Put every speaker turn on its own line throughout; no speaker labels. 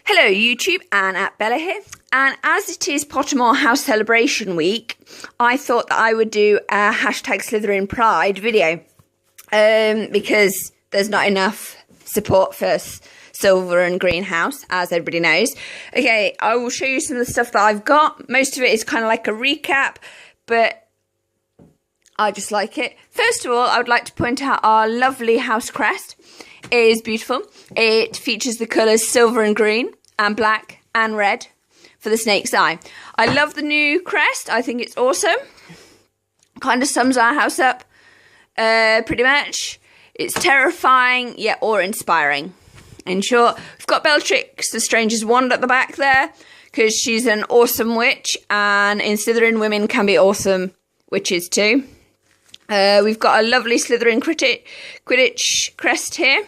Hello YouTube, and Bella here, and as it is Pottermore House Celebration Week, I thought that I would do a hashtag Slytherin Pride video because there's not enough support for Silver and Green House, as everybody knows. Okay, I will show you some of the stuff that I've got. Most of it is kind of like a recap, but I just like it. First of all, I would like to point out our lovely house crest. It is beautiful. It features the colours silver and green and black and red for the snake's eye. I love the new crest. I think it's awesome. Kind of sums our house up pretty much. It's terrifying yet awe-inspiring. In short, we've got Bellatrix, the Stranger's Wand, at the back there because she's an awesome witch, and in Slytherin, women can be awesome witches too. We've got a lovely Slytherin Quidditch crest here.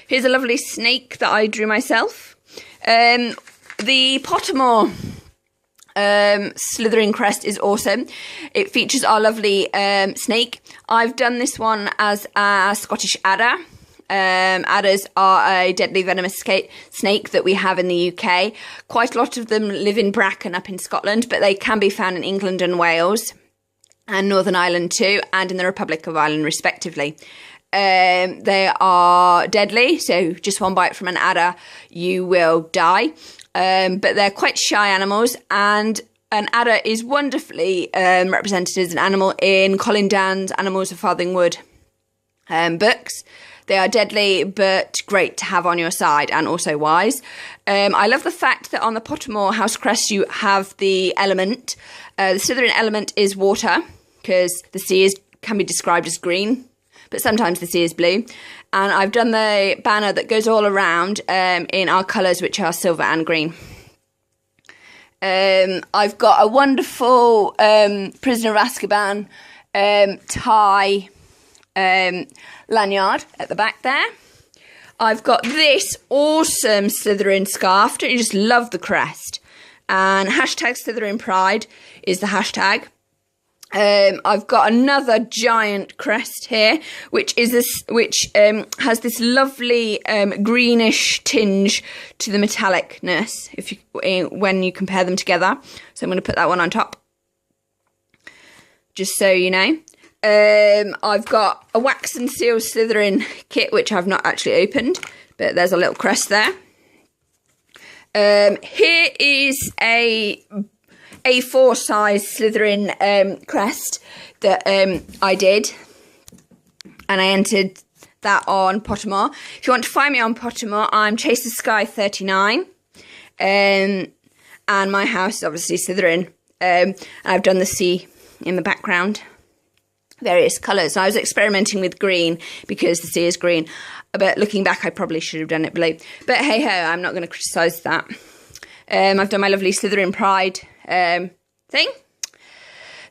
Here's a lovely snake that I drew myself. The Pottermore Slytherin crest is awesome. It features our lovely snake. I've done this one as a Scottish adder. Adders are a deadly venomous snake that we have in the UK. Quite a lot of them live in Bracken up in Scotland, but they can be found in England and Wales and Northern Ireland too, and in the Republic of Ireland respectively. They are deadly, so just one bite from an adder, you will die. But they're quite shy animals, and an adder is wonderfully represented as an animal in Colin Down's Animals of Farthing Wood books. They are deadly, but great to have on your side, and also wise. I love the fact that on the Pottermore house crest you have the element. The Slytherin element is water, because the sea can be described as green, but sometimes the sea is blue. And I've done the banner that goes all around in our colours, which are silver and green. I've got a wonderful Prisoner of Azkaban tie lanyard at the back there. I've got this awesome Slytherin scarf. Don't you just love the crest? And hashtag Slytherin Pride is the hashtag. I've got another giant crest here, which has this lovely greenish tinge to the metallicness when you compare them together. So I'm going to put that one on top, just so you know. I've got a wax and seal Slytherin kit, which I've not actually opened, but there's a little crest there. Here is a A4 size Slytherin crest that I did, and I entered that on Pottermore. If you want to find me on Pottermore, I'm Chaser Sky 39, and my house is obviously Slytherin. I've done the sea in the background, various colours. I was experimenting with green because the sea is green, but looking back I probably should have done it blue. But hey ho, I'm not going to criticise that. I've done my lovely Slytherin Pride thing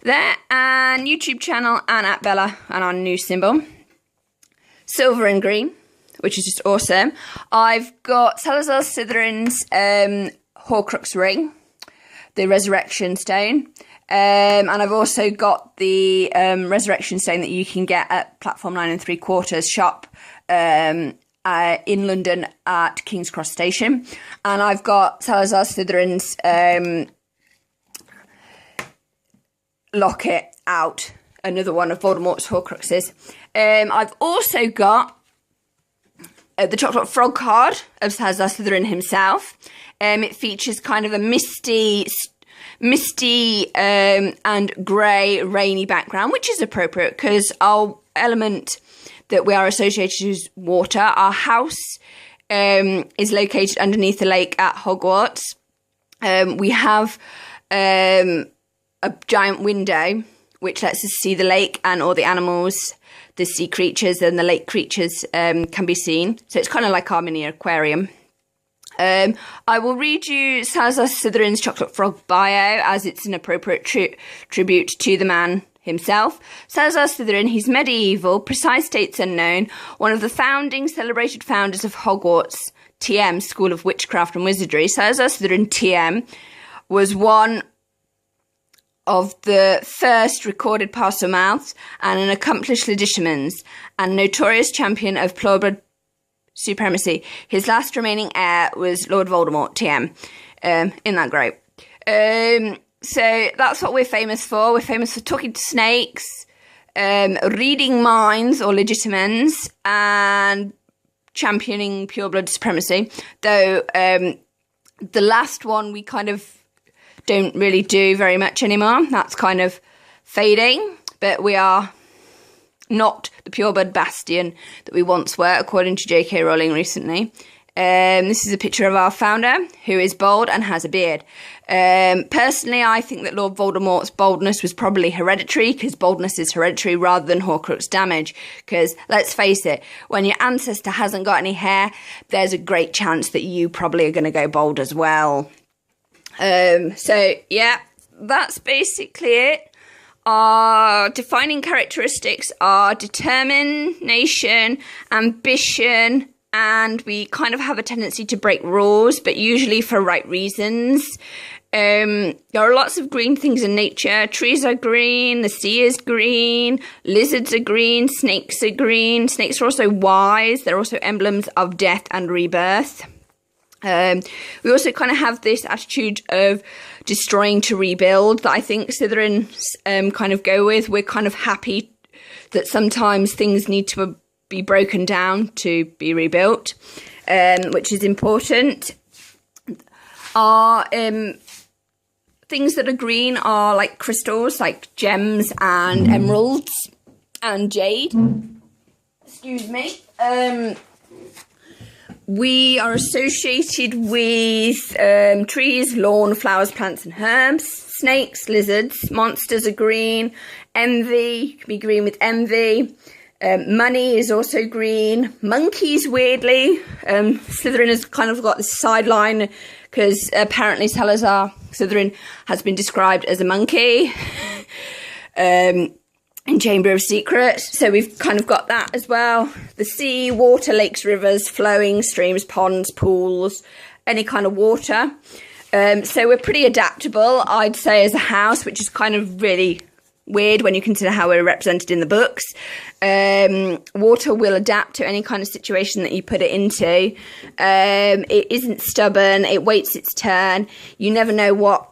there, and YouTube channel, and @Bella, and our new symbol, silver and green, which is just awesome. I've got Salazar Slytherin's Horcrux ring, the resurrection stone, and I've also got the resurrection stone that you can get at Platform 9 3/4 shop in London at King's Cross Station. And I've got Salazar Slytherin's locket out, another one of Voldemort's Horcruxes. I've also got the chocolate frog card of Salazar Slytherin himself. It features kind of a misty and grey rainy background, which is appropriate because our element that we are associated with is water. Our house is located underneath the lake at Hogwarts. We have a giant window which lets us see the lake and all the animals, the sea creatures and the lake creatures can be seen. So it's kind of like our mini aquarium. I will read you Salazar Slytherin's Chocolate Frog bio, as it's an appropriate tribute to the man himself. Salazar Slytherin, he's medieval, precise dates unknown, one of the celebrated founders of Hogwarts, TM, School of Witchcraft and Wizardry. Salazar Slytherin, TM, was one of the first recorded Parselmouths and an accomplished logicians, and notorious champion of pureblood supremacy. His last remaining heir was Lord Voldemort, TM. Isn't that great? So that's what we're famous for. We're famous for talking to snakes, reading minds or legitimens, and championing pureblood supremacy. Though the last one we kind of don't really do very much anymore. That's kind of fading, but we are not the pureblood bastion that we once were, according to J.K. Rowling recently. This is a picture of our founder, who is bald and has a beard. Personally, I think that Lord Voldemort's baldness was probably hereditary, because baldness is hereditary rather than Horcrux damage. Because, let's face it, when your ancestor hasn't got any hair, there's a great chance that you probably are going to go bald as well. So, yeah, that's basically it. Our defining characteristics are determination, ambition, and we kind of have a tendency to break rules, but usually for right reasons. There are lots of green things in nature. Trees are green, the sea is green, lizards are green, snakes are green. Snakes are also wise. They're also emblems of death and rebirth. We also kind of have this attitude of destroying to rebuild that I think Slytherins kind of go with. We're kind of happy that sometimes things need to be broken down to be rebuilt, which is important. Our things that are green are like crystals, like gems and emeralds and jade. Excuse me. We are associated with trees, lawn, flowers, plants and herbs, snakes, lizards. Monsters are green. Envy can be green with envy. Money is also green. Monkeys, weirdly. Slytherin has kind of got this sideline because apparently Salazar Slytherin has been described as a monkey. In Chamber of Secrets, so we've kind of got that as well. The sea, water, lakes, rivers, flowing streams, ponds, pools, any kind of water. So we're pretty adaptable, I'd say, as a house, which is kind of really weird when you consider how we're represented in the books. Water will adapt to any kind of situation that you put it into. It isn't stubborn, it waits its turn. You never know what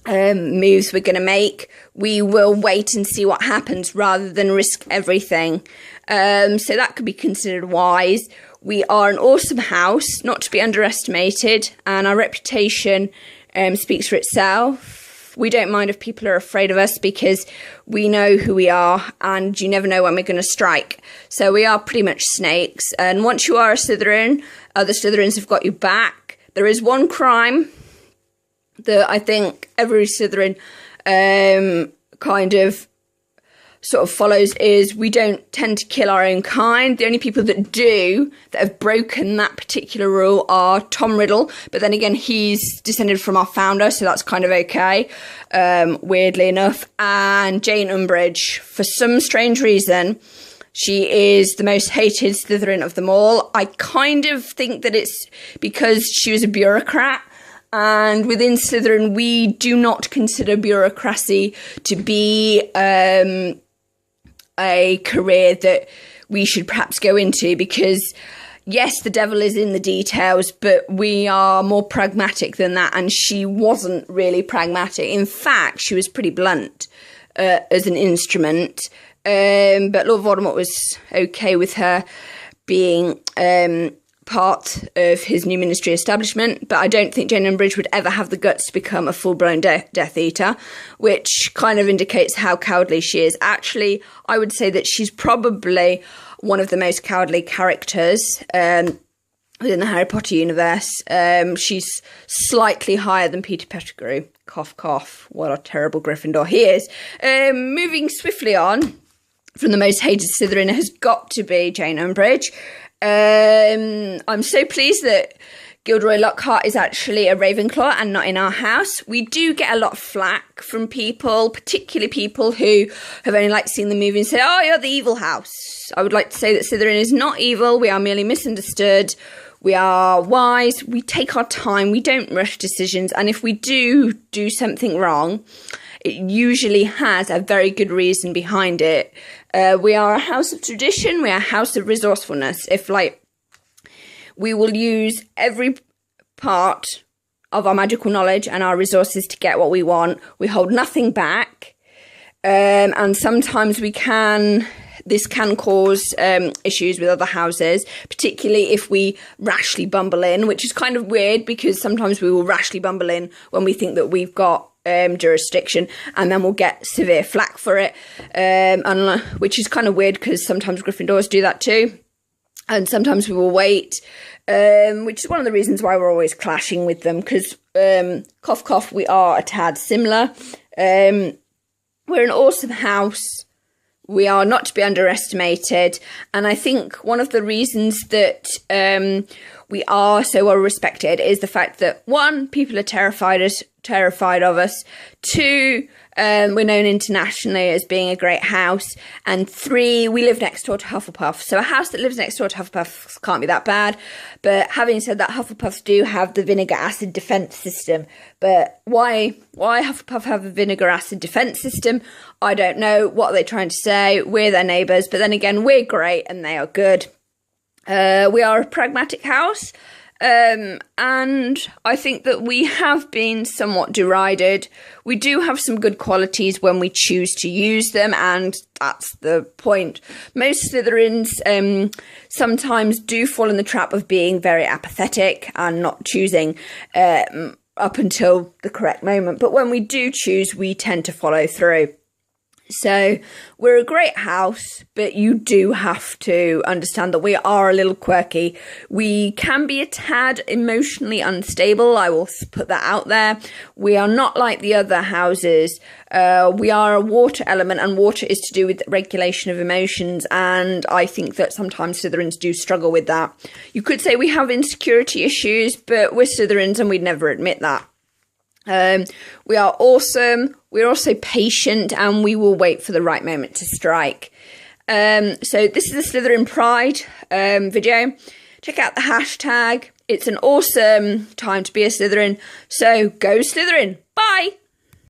moves we're going to make. We will wait and see what happens rather than risk everything. So that could be considered wise. We are an awesome house, not to be underestimated, and our reputation speaks for itself. We don't mind if people are afraid of us because we know who we are and you never know when we're going to strike. So we are pretty much snakes. And once you are a Slytherin, other Slytherins have got your back. There is one crime that I think every Slytherin kind of sort of follows is we don't tend to kill our own kind. The only people that do, that have broken that particular rule, are Tom Riddle. But then again, he's descended from our founder, so that's kind of okay, weirdly enough. And Jane Umbridge, for some strange reason, she is the most hated Slytherin of them all. I kind of think that it's because she was a bureaucrat. And within Slytherin, we do not consider bureaucracy to be a career that we should perhaps go into because, yes, the devil is in the details, but we are more pragmatic than that. And she wasn't really pragmatic. In fact, she was pretty blunt as an instrument. But Lord Voldemort was okay with her being part of his new ministry establishment, but I don't think Jane Umbridge would ever have the guts to become a full-blown Death Eater, which kind of indicates how cowardly she is. Actually, I would say that she's probably one of the most cowardly characters within the Harry Potter universe. She's slightly higher than Peter Pettigrew. Cough, cough. What a terrible Gryffindor he is. Moving swiftly on from the most hated Slytherin has got to be Jane Umbridge. I'm so pleased that Gilderoy Lockhart is actually a Ravenclaw and not in our house. We do get a lot of flack from people, particularly people who have only seen the movie and say, oh, you're the evil house. I would like to say that Slytherin is not evil. We are merely misunderstood. We are wise. We take our time. We don't rush decisions. And if we do something wrong, it usually has a very good reason behind it. We are a house of tradition. We are a house of resourcefulness. If We will use every part of our magical knowledge and our resources to get what we want. We hold nothing back. And sometimes this can cause issues with other houses, particularly if we rashly bumble in, which is kind of weird because sometimes we will rashly bumble in when we think that we've got jurisdiction, and then we'll get severe flack for it, which is kind of weird because sometimes Gryffindors do that too. And sometimes we will wait, which is one of the reasons why we're always clashing with them, because cough cough, we are a tad similar. We're an awesome house. We are not to be underestimated. And I think one of the reasons that we are so well respected is the fact that, one, people are terrified of us. Two, we're known internationally as being a great house. And three, we live next door to Hufflepuff. So a house that lives next door to Hufflepuff can't be that bad. But having said that, Hufflepuffs do have the vinegar acid defense system. But why Hufflepuff have a vinegar acid defense system, I don't know. What are they trying to say? We're their neighbours. But then again, we're great and they are good. We are a pragmatic house. And I think that we have been somewhat derided. We do have some good qualities when we choose to use them, and that's the point. Most Slytherins sometimes do fall in the trap of being very apathetic and not choosing up until the correct moment. But when we do choose, we tend to follow through. So we're a great house, but you do have to understand that we are a little quirky. We can be a tad emotionally unstable. I will put that out there. We are not like the other houses. We are a water element, and water is to do with regulation of emotions. And I think that sometimes Slytherins do struggle with that. You could say we have insecurity issues, but we're Slytherins and we'd never admit that. We are awesome. We're also patient, and we will wait for the right moment to strike. So this is the Slytherin Pride video. Check out the hashtag. It's an awesome time to be a Slytherin. So go Slytherin.